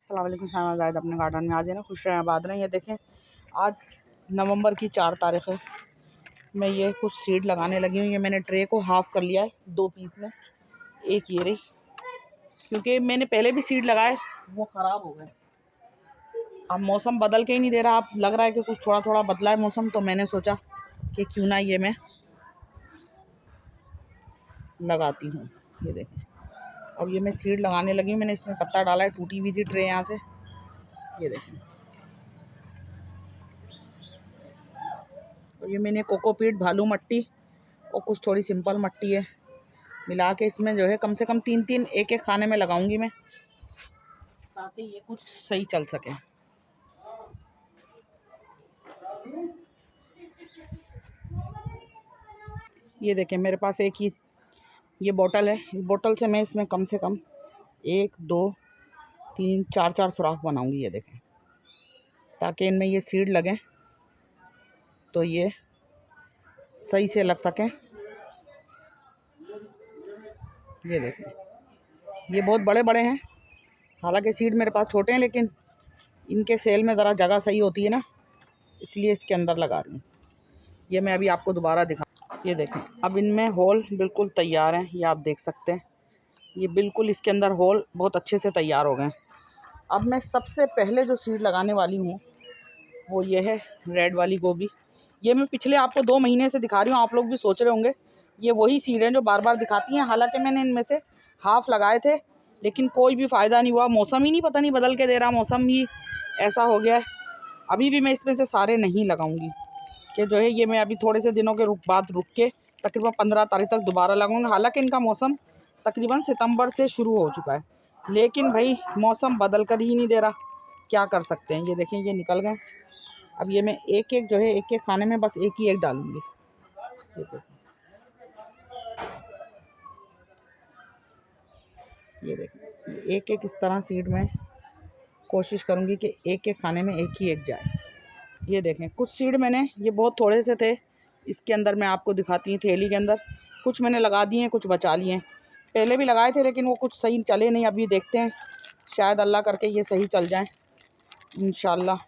अस्सलाम वालेकुम। शाह जायद अपने गार्डन में आज है ना खुश रहें आबाद रहें। ये देखें आज नवंबर की 4 तारीख़ है। मैं ये कुछ सीड लगाने लगी हूँ। ये मैंने ट्रे को हाफ़ कर लिया है 2 पीस में। एक ये रही, क्योंकि मैंने पहले भी सीड लगाए वो ख़राब हो गए। अब मौसम बदल के ही नहीं दे रहा। अब लग रहा है कि कुछ थोड़ा थोड़ा बदला है मौसम, तो मैंने सोचा कि क्यों ना ये मैं लगाती हूँ। ये देखें अब ये मैं सीड लगाने लगी हूँ। मैंने इसमें पत्ता डाला है, टूटी हुई थी ट्रे यहाँ से। ये देखें और ये मैंने कोकोपीट, भालू मट्टी और कुछ थोड़ी सिंपल मट्टी है मिला के इसमें जो है कम से कम 3-3 एक खाने में लगाऊंगी मैं, ताकि ये कुछ सही चल सके। ये देखें मेरे पास एक ही ये बोतल है। इस बोतल से मैं इसमें कम से कम 1 2 3 4 सुराख बनाऊंगी। ये देखें ताकि इनमें ये सीड लगें तो ये सही से लग सकें। ये देखें ये बहुत बड़े बड़े हैं, हालांकि सीड मेरे पास छोटे हैं, लेकिन इनके सेल में ज़रा जगह सही होती है ना, इसलिए इसके अंदर लगा रही हूँ। ये मैं अभी आपको दोबारा दिखा। ये देखें अब इनमें होल बिल्कुल तैयार हैं। ये आप देख सकते हैं, ये बिल्कुल इसके अंदर होल बहुत अच्छे से तैयार हो गए। अब मैं सबसे पहले जो सीड लगाने वाली हूँ वो ये है रेड वाली गोभी। ये मैं पिछले आपको 2 महीने से दिखा रही हूँ। आप लोग भी सोच रहे होंगे ये वही सीड हैं जो बार बार दिखाती हैं। हालांकि मैंने इनमें से हाफ़ लगाए थे, लेकिन कोई भी फ़ायदा नहीं हुआ। मौसम ही नहीं पता नहीं बदल के दे रहा, मौसम ही ऐसा हो गया है। अभी भी मैं इसमें से सारे नहीं लगाऊंगी कि जो है ये मैं अभी थोड़े से दिनों के बाद रुक के तकरीबन 15 तारीख तक दोबारा लगाऊंगा। हालांकि इनका मौसम तकरीबन सितंबर से शुरू हो चुका है, लेकिन भाई मौसम बदल कर ही नहीं दे रहा, क्या कर सकते हैं। ये देखें ये निकल गए। अब ये मैं एक एक जो है एक खाने में बस एक ही डालूंगी। ये देखें ये देखें एक इस तरह सीड में कोशिश करूंगी कि एक खाने में एक जाए। ये देखें कुछ सीड मैंने, ये बहुत थोड़े से थे, इसके अंदर मैं आपको दिखाती हूँ थैली के अंदर कुछ मैंने लगा दिए हैं, कुछ बचा लिए हैं। पहले भी लगाए थे लेकिन वो कुछ सही चले नहीं। अभी देखते हैं, शायद अल्लाह करके ये सही चल जाए इंशाल्लाह।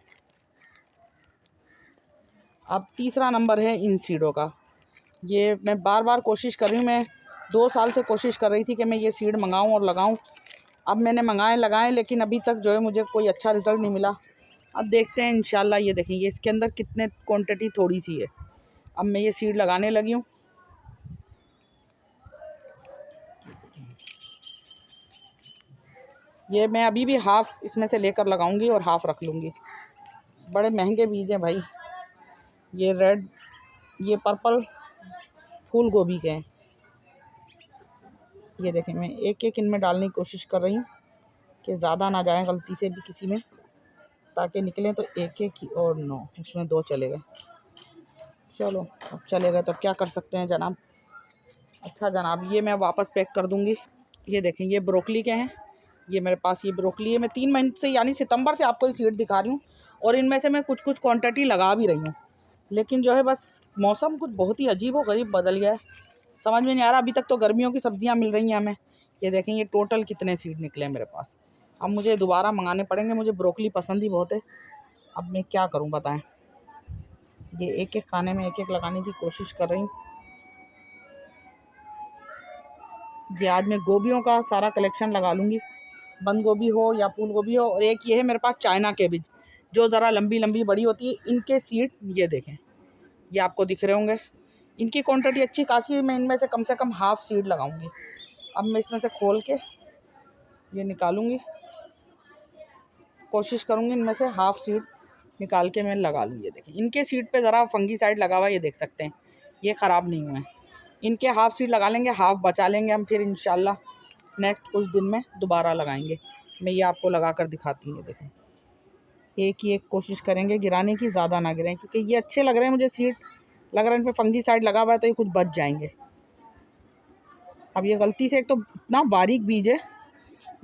अब तीसरा नंबर है इन सीडों का। ये मैं बार बार कोशिश कर रही हूँ, मैं 2 साल से कोशिश कर रही थी कि मैं ये सीड मंगाऊँ और लगाऊँ। अब मैंने लगाए, लेकिन अभी तक जो है मुझे कोई अच्छा रिज़ल्ट नहीं मिला। अब देखते हैं इंशाल्लाह। ये देखें ये इसके अंदर कितने क्वांटिटी थोड़ी सी है। अब मैं ये सीड लगाने लगी हूँ। ये मैं अभी भी हाफ़ इसमें से लेकर लगाऊंगी और हाफ़ रख लूँगी। बड़े महंगे बीज हैं भाई। ये रेड, ये पर्पल फूल गोभी के हैं। ये देखें मैं एक इनमें डालने की कोशिश कर रही हूँ कि ज़्यादा ना जाए गलती से भी किसी में, ताकि निकलें तो एक ही। और 9 उसमें 2 चले गए। चलो अब चले गए तो क्या कर सकते हैं जनाब। अच्छा जनाब ये मैं वापस पैक कर दूँगी। ये देखें ये ब्रोकली के हैं। ये मेरे पास ये ब्रोकली है। मैं 3 महीने से यानी सितंबर से आपको ये सीड दिखा रही हूँ, और इनमें से मैं कुछ क्वांटिटी लगा भी रही हूँ, लेकिन जो है बस मौसम कुछ बहुत ही अजीब व गरीब बदल गया है, समझ में नहीं आ रहा। अभी तक तो गर्मियों की सब्जियां मिल रही हैं हमें। ये देखें ये टोटल कितने सीड निकले हैं मेरे पास। अब मुझे दोबारा मंगाने पड़ेंगे। मुझे ब्रोकली पसंद ही बहुत है। अब मैं क्या करूं बताएं। ये एक खाने में एक लगाने की कोशिश कर रही हूँ। ये आज मैं गोभियों का सारा कलेक्शन लगा लूँगी, बंद गोभी हो या फूल गोभी हो। और एक ये है मेरे पास चाइना कैबेज, जो ज़रा लंबी लंबी बड़ी होती है। इनके सीड ये देखें, ये आपको दिख रहे होंगे। इनकी क्वांटिटी अच्छी खासी है। मैं इनमें से कम हाफ़ सीड लगाऊंगी। अब मैं इसमें से खोल के ये निकालूंगी, कोशिश करूंगी इनमें से हाफ़ सीड निकाल के मैं लगा लूँ। ये देखिए इनके सीड पे ज़रा फंगीसाइड लगा हुआ है, ये देख सकते हैं, ये ख़राब नहीं हुए हैं। इनके हाफ़ सीड लगा लेंगे, हाफ़ बचा लेंगे हम, फिर इंशाल्लाह नेक्स्ट कुछ दिन में दोबारा लगाएंगे। मैं ये आपको लगा कर दिखाती हूँ। ये देखें एक कोशिश करेंगे गिराने की, ज़्यादा ना गिराएं, क्योंकि ये अच्छे लग रहे हैं मुझे सीड। लग रहा है इन पर फंगीसाइड लगा हुआ है तो ये कुछ बच जाएंगे। अब ये गलती से, एक तो इतना बारीक बीज है,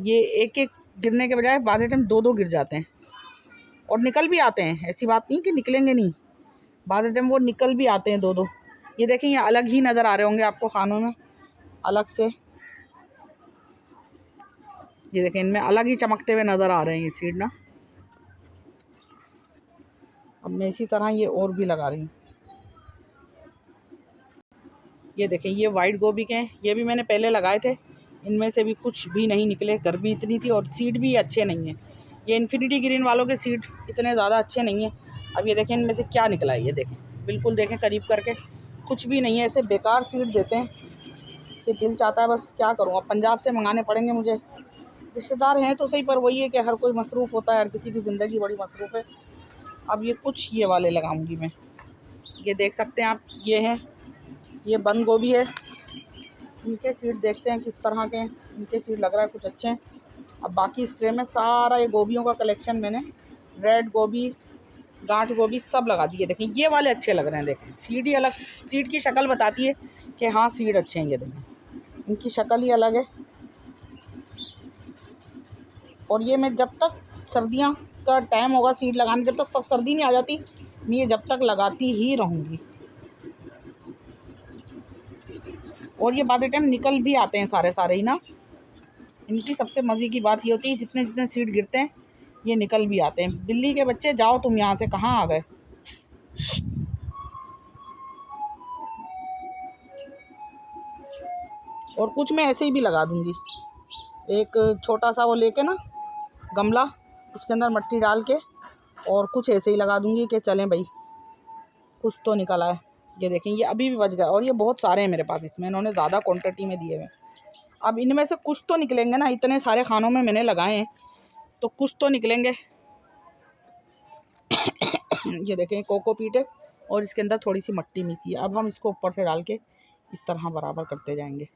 ये एक गिरने के बजाय बाद टाइम 2 गिर जाते हैं और निकल भी आते हैं। ऐसी बात नहीं कि निकलेंगे नहीं, बाद टाइम वो निकल भी आते हैं 2। ये देखें ये अलग ही नज़र आ रहे होंगे आपको खानों में, अलग से। ये देखें, इनमें अलग ही चमकते हुए नज़र आ रहे हैं ये सीड ना। अब मैं इसी तरह ये और भी लगा रही हूँ। ये देखें, ये वाइट गोभी के हैं, ये भी मैंने पहले लगाए थे, इनमें से भी कुछ भी नहीं निकले। गर्मी इतनी थी और सीड भी अच्छे नहीं हैं। ये इन्फिनिटी ग्रीन वालों के सीड इतने ज़्यादा अच्छे नहीं हैं। अब ये देखें, इनमें से क्या निकला है, ये देखें, बिल्कुल देखें करीब करके, कुछ भी नहीं है। ऐसे बेकार सीड देते हैं कि दिल चाहता है बस क्या करूँ, अब पंजाब से मंगाने पड़ेंगे मुझे। रिश्तेदार हैं तो सही, पर वही है कि हर कोई मसरूफ़ होता है, हर किसी की ज़िंदगी बड़ी मसरूफ़ है। अब ये कुछ ये वाले लगाऊंगी मैं। ये देख सकते हैं आप, ये है, ये बंद गोभी है। इनके सीड देखते हैं किस तरह के हैं। इनके सीड लग रहा है कुछ अच्छे हैं। अब बाकी इस ट्रे में सारा ये गोभियों का कलेक्शन मैंने, रेड गोभी, गांठ गोभी सब लगा दिए। देखें, ये वाले अच्छे लग रहे हैं। देखें, सीड ही अलग, सीड की शक्ल बताती है कि हाँ सीड अच्छे हैं। ये देखें, इनकी शक्ल ही अलग है। और ये मैं जब तक सर्दियाँ का टाइम होगा सीड लगाने, जब तक सब सर्दी नहीं आ जाती, मैं ये जब तक लगाती ही रहूँगी। और ये बाद टाइम निकल भी आते हैं सारे सारे ही ना। इनकी सबसे मज़े की बात ये होती है, जितने जितने सीड गिरते हैं ये निकल भी आते हैं। बिल्ली के बच्चे जाओ तुम यहाँ से, कहाँ आ गए। और कुछ मैं ऐसे ही भी लगा दूँगी। एक छोटा सा वो लेके ना गमला, उसके अंदर मिट्टी डाल के, और कुछ ऐसे ही लगा दूँगी कि चलें भाई कुछ तो निकल आए। ये देखें, ये अभी भी बच गया, और ये बहुत सारे हैं मेरे पास इसमें, इन्होंने ज़्यादा क्वांटिटी में दिए हुए। अब इनमें से कुछ तो निकलेंगे ना, इतने सारे खानों में मैंने लगाए हैं तो कुछ तो निकलेंगे। ये देखें, कोकोपीट है और इसके अंदर थोड़ी सी मिट्टी मिलती है। अब हम इसको ऊपर से डाल के इस तरह बराबर करते जाएंगे।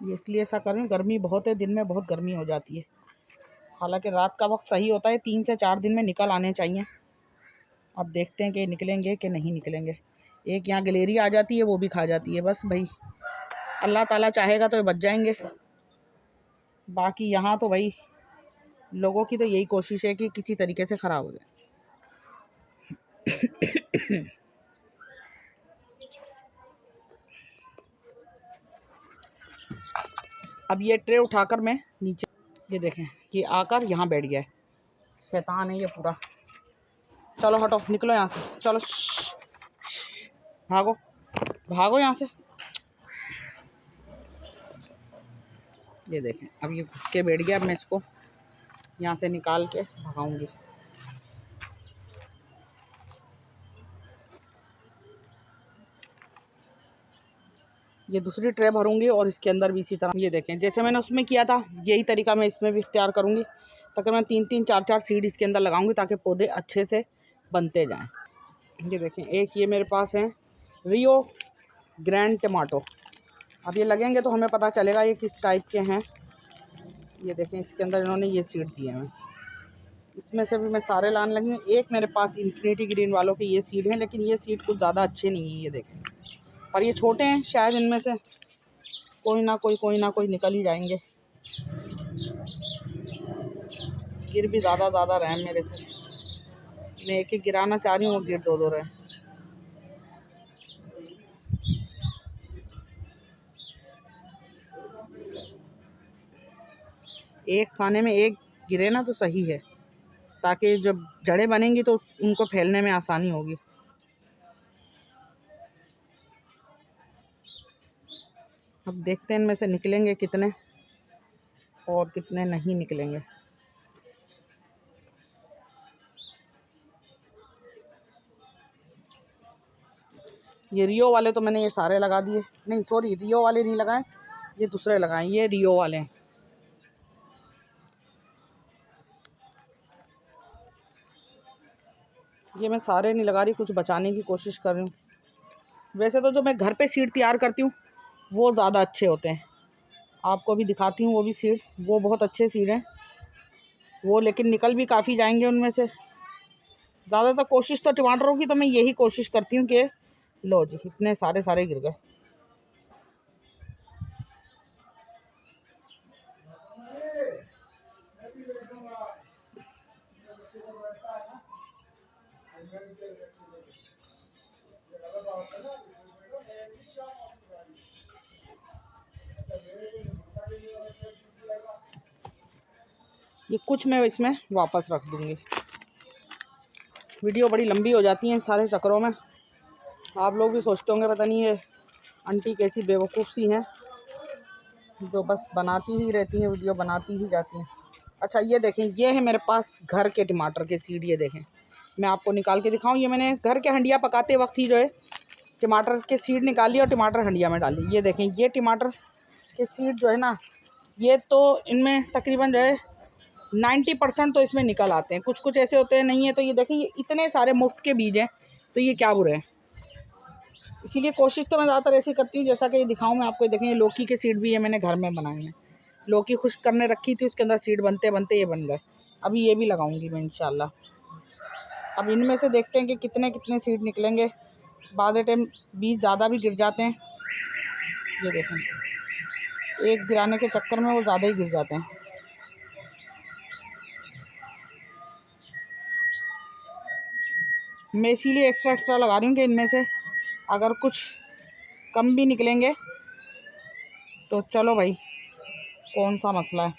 ये इसलिए ऐसा कर रही हूँ, गर्मी बहुत है, दिन में बहुत गर्मी हो जाती है। हालांकि रात का वक्त सही होता है, 3 से 4 दिन में निकल आने चाहिए। अब देखते हैं कि निकलेंगे कि नहीं निकलेंगे। एक यहाँ गिलेरी आ जाती है, वो भी खा जाती है। बस भाई अल्लाह ताला चाहेगा तो ये बच जाएंगे। बाकी यहाँ तो भाई लोगों की तो यही कोशिश है कि किसी तरीके से ख़राब हो जाए। अब ये ट्रे उठाकर मैं नीचे, ये देखें, ये आकर यहाँ बैठ गया है। शैतान है ये पूरा। चलो हटो, निकलो यहाँ से, चलो भागो भागो यहाँ से। ये देखें, अब ये घुस के बैठ गया। अब मैं इसको यहाँ से निकाल के भगाऊंगी। ये दूसरी ट्रे भरूंगी और इसके अंदर भी इसी तरह, ये देखें, जैसे मैंने उसमें किया था यही तरीका मैं इसमें भी इख्तियार करूंगी। तकरीबन 3-3 4-4 सीड इसके अंदर लगाऊंगी ताकि पौधे अच्छे से बनते जाएं। ये देखें, एक ये मेरे पास है रियो ग्रैंड टमाटो। अब ये लगेंगे तो हमें पता चलेगा ये किस टाइप के हैं। ये देखें, इसके अंदर इन्होंने ये सीड दिए हैं। इसमें से भी मैं सारे लाने लगी हूँ। एक मेरे पास इन्फिनिटी ग्रीन वालों के ये सीड हैं, लेकिन ये सीड कुछ ज़्यादा अच्छे नहीं हैं। ये देखें, पर ये छोटे हैं, शायद इनमें से कोई ना कोई निकल ही जाएंगे। गिर भी ज़्यादा रहे हैं मेरे से। मैं एक एक गिराना चाह रही हूँ, वो गिर दो रहे। एक खाने में एक गिरे ना तो सही है, ताकि जब जड़ें बनेंगी तो उनको फैलने में आसानी होगी। अब देखते हैं इनमें से निकलेंगे कितने और कितने नहीं निकलेंगे। ये रियो वाले तो मैंने ये सारे लगा दिए, नहीं सॉरी, रियो वाले नहीं लगाए, ये दूसरे लगाए, ये रियो वाले हैं। ये मैं सारे नहीं लगा रही, कुछ बचाने की कोशिश कर रही हूँ। वैसे तो जो मैं घर पे सीड तैयार करती हूँ वो ज़्यादा अच्छे होते हैं। आपको भी दिखाती हूँ वो भी सीड, वो बहुत अच्छे सीड हैं वो, लेकिन निकल भी काफ़ी जाएंगे उनमें से। ज़्यादातर कोशिश तो टमाटरों की तो मैं यही कोशिश करती हूँ कि लो जी, इतने सारे गिर गए। ये कुछ मैं इसमें वापस रख दूँगी। वीडियो बड़ी लंबी हो जाती है इन सारे चक्करों में। आप लोग भी सोचते होंगे पता नहीं ये आंटी कैसी बेवकूफ़ सी हैं जो बस बनाती ही रहती हैं, वीडियो बनाती ही जाती हैं। अच्छा ये देखें, ये है मेरे पास घर के टमाटर के सीड। ये देखें, मैं आपको निकाल के दिखाऊं। ये मैंने घर के हंडिया पकाते वक्त ही जो है टमाटर के सीड निकाल लिए और टमाटर हंडिया में डाली। ये देखें, ये टमाटर के सीड जो है ना, ये तो इनमें तकरीबन जो है 90% तो इसमें निकल आते हैं। कुछ कुछ ऐसे होते हैं नहीं है। तो ये देखें, ये इतने सारे मुफ्त के बीज हैं तो ये क्या बुरे हैं। इसीलिए कोशिश तो मैं ज़्यादातर ऐसी करती हूँ जैसा कि ये दिखाऊँ मैं आपको। देखें, ये लौकी के सीड भी है, मैंने घर में बनाए हैं। लौकी खुश्क करने रखी थी, उसके अंदर सीड बनते बनते ये बन गए। अभी ये भी लगाऊंगी मैं इंशाल्लाह। अब इनमें से देखते हैं कि कितने कितने सीड निकलेंगे। बाद टाइम बीज ज़्यादा भी गिर जाते हैं। ये देखें, एक गिराने के चक्कर में वो ज़्यादा ही गिर जाते हैं। मैं इसीलिए एक्स्ट्रा एक्स्ट्रा लगा रही हूँ कि इनमें से अगर कुछ कम भी निकलेंगे तो चलो भाई, कौन सा मसला है।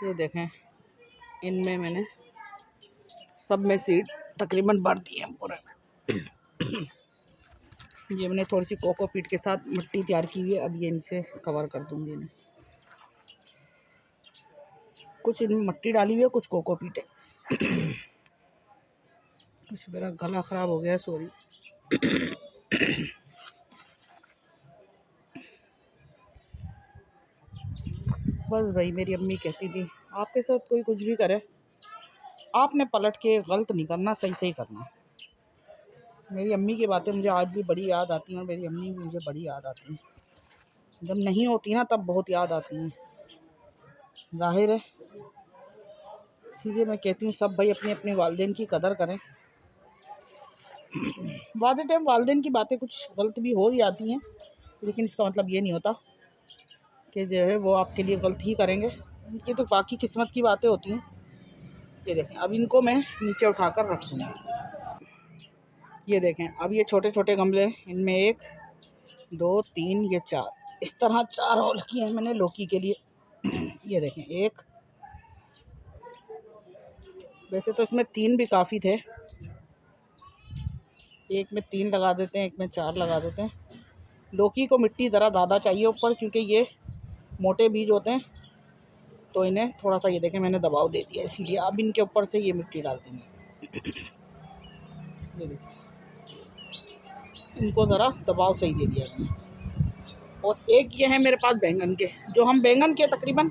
ये देखें, इनमें मैंने सब में सीड तकरीबन भर दिए हैं पूरे में। ये मैंने थोड़ी सी कोकोपीट के साथ मिट्टी तैयार की हुई है। अब ये इनसे कवर कर दूंगी इन्हें। कुछ इनमें मिट्टी डाली हुई है, कुछ कोकोपीट है। कुछ मेरा गला ख़राब हो गया है, सॉरी। बस भाई, मेरी अम्मी कहती थी आपके साथ कोई कुछ भी करे आपने पलट के गलत नहीं करना, सही सही करना। मेरी अम्मी की बातें मुझे आज भी बड़ी याद आती हैं और मेरी अम्मी भी मुझे बड़ी याद आती हैं। जब नहीं होती ना तब बहुत याद आती हैं, जाहिर है। इसीलिए मैं कहती हूँ सब भाई अपने अपने वालिदैन की कदर करें। बाद टाइम वालिदैन की बातें कुछ गलत भी हो जाती हैं, लेकिन इसका मतलब ये नहीं होता कि जो है वो आपके लिए गलत ही करेंगे। इनकी तो बाकी किस्मत की बातें होती हैं। ये देखें, अब इनको मैं नीचे उठाकर रख दूँगी। ये देखें, अब ये छोटे छोटे गमले, इनमें 1 2 3 ये 4, इस तरह 4 होल किए हैं मैंने लौकी के लिए। ये देखें, 1, वैसे तो इसमें 3 भी काफ़ी थे। एक में 3 लगा देते हैं, एक में 4 लगा देते हैं। लौकी को मिट्टी ज़रा ज़्यादा चाहिए ऊपर, क्योंकि ये मोटे बीज होते हैं तो इन्हें थोड़ा सा, ये देखें मैंने दबाव दे दिया इसीलिए। अब इनके ऊपर से ये मिट्टी डाल देंगे। ये देखिए, इनको ज़रा दबाव सही दे दिया मैंने। और एक ये है मेरे पास बैंगन के, जो हम बैंगन के तकरीबन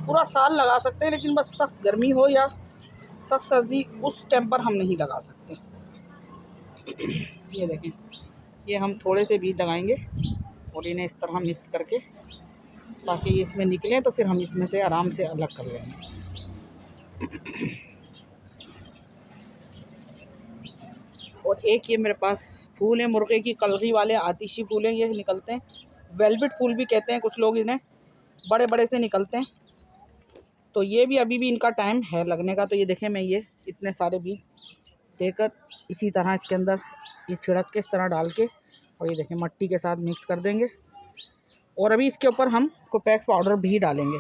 पूरा साल लगा सकते हैं, लेकिन बस सख्त गर्मी हो या सख्त सर्दी, उस टाइम पर हम नहीं लगा सकते। ये देखें, ये हम थोड़े से बीज लगाएंगे और इन्हें इस तरह मिक्स करके, ताकि ये इसमें निकलें तो फिर हम इसमें से आराम से अलग कर लेंगे। और एक ये मेरे पास फूल है, मुर्गे की कलगी वाले आतिशी फूल हैं, ये निकलते हैं। वेलवेट फूल भी कहते हैं कुछ लोग इन्हें, बड़े बड़े से निकलते हैं। तो ये भी अभी भी इनका टाइम है लगने का। तो ये देखें, मैं ये इतने सारे बीज देकर इसी तरह इसके अंदर ये छिड़क के इस तरह डाल के, और ये देखें मिट्टी के साथ मिक्स कर देंगे। और अभी इसके ऊपर हम कोपेक्स पाउडर भी डालेंगे,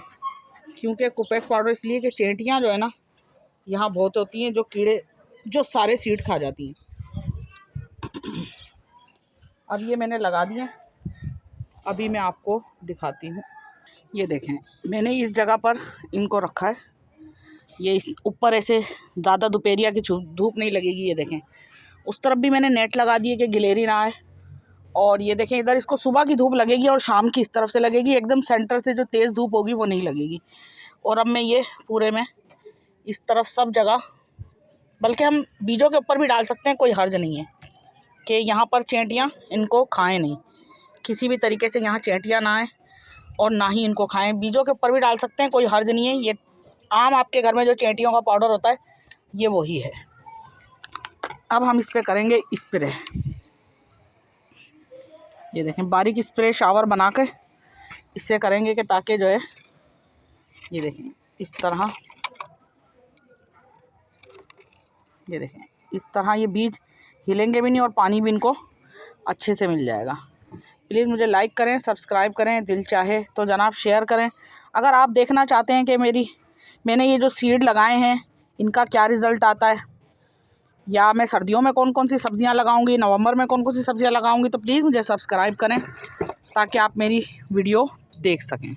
क्योंकि कोपेक्स पाउडर इसलिए कि चींटियाँ जो है ना यहाँ बहुत होती हैं, जो कीड़े जो सारे सीड खा जाती हैं। अब ये मैंने लगा दिए, अभी मैं आपको दिखाती हूँ। ये देखें, मैंने इस जगह पर इनको रखा है। ये इस ऊपर ऐसे ज़्यादा दोपहरिया की धूप नहीं लगेगी। ये देखें, उस तरफ भी मैंने नेट लगा दी है कि गिलेरी ना आए। और ये देखें, इधर इसको सुबह की धूप लगेगी और शाम की इस तरफ से लगेगी, एकदम सेंटर से जो तेज़ धूप होगी वो नहीं लगेगी। और अब मैं ये पूरे में इस तरफ सब जगह, बल्कि हम बीजों के ऊपर भी डाल सकते हैं, कोई हर्ज नहीं है कि यहाँ पर चींटियाँ इनको खाएं नहीं, किसी भी तरीके से यहाँ चींटियाँ ना आए और ना ही इनको खाएं। बीजों के ऊपर भी डाल सकते हैं, कोई हर्ज नहीं है। ये आम आपके घर में जो चींटियों का पाउडर होता है ये वही है। अब हम इस पर करेंगे स्प्रे। ये देखें, बारीक स्प्रे शावर बना के इससे करेंगे कि ताकि जो है, ये देखें इस तरह, ये देखें इस तरह ये बीज हिलेंगे भी नहीं और पानी भी इनको अच्छे से मिल जाएगा। प्लीज़ मुझे लाइक करें, सब्सक्राइब करें, दिल चाहे तो जनाब शेयर करें। अगर आप देखना चाहते हैं कि मैंने ये जो सीड लगाए हैं इनका क्या रिज़ल्ट आता है, या मैं सर्दियों में कौन कौन सी सब्ज़ियां लगाऊंगी, नवंबर में कौन कौन सी सब्ज़ियां लगाऊंगी, तो प्लीज़ मुझे सब्सक्राइब करें ताकि आप मेरी वीडियो देख सकें।